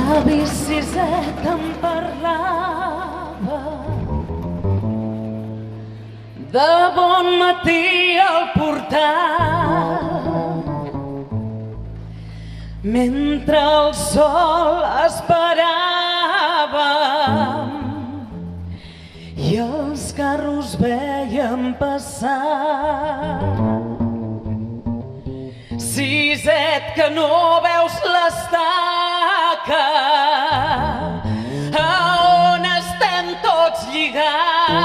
L'avi Siset em parlava de bon matí al portal, mentre el sol esperàvem i els carros veiem passar. Siset, que no veus l'estaca a on estem tots lligats?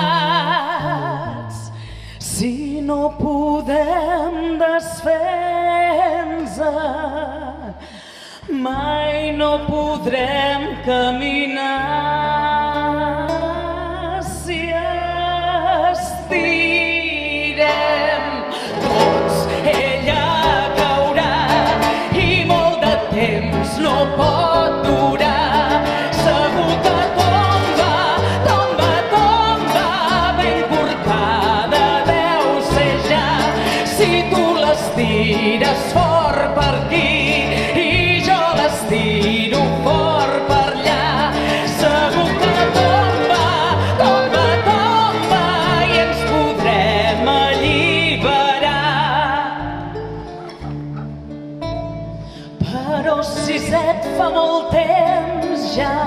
Si no podem desfer-nos, mai no podrem caminar. Si estirem tots, ella caurà i molt de temps no pot durar. Segur que tomba, tomba, tomba, ben corcada deu ser ja. Si tu l'estires fort per aquí i jo l'estiro fort per allà, segur que tomba, tomba, tomba i ens podrem alliberar. Però Siset, fa molt temps ja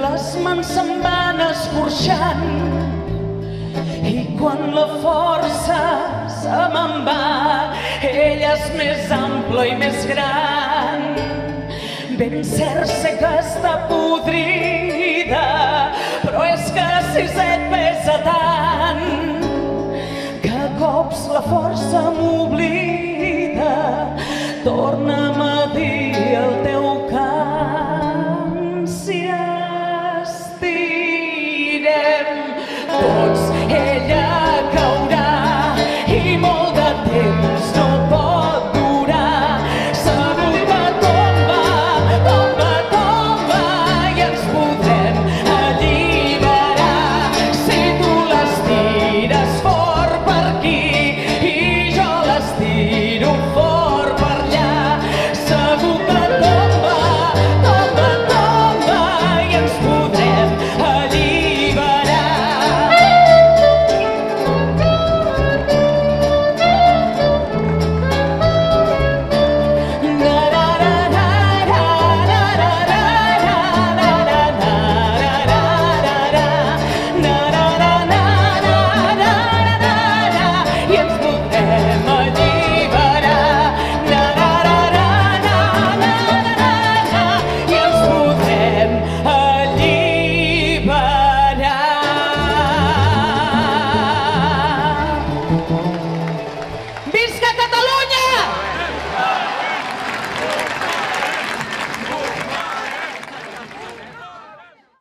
les mans se'n van escorxant i quan la força se me'n va, ella és més ampla i més gran. Ben cert sé que està podrida, però és que Siset pesa tant que a cops la força m'oblida. Torna'm a dir el teu cant. Si estirem tots, ella caurà i molt de temps no pot durar. Segur que tomba, tomba, tomba i ens podrem alliberar. Si tu l'estires fort per aquí i jo l'estiro fort per allà, segur que tomba, tomba, tomba i ens podrem alliberar. I ens podrem alliberar. I ens podrem alliberar. Visca!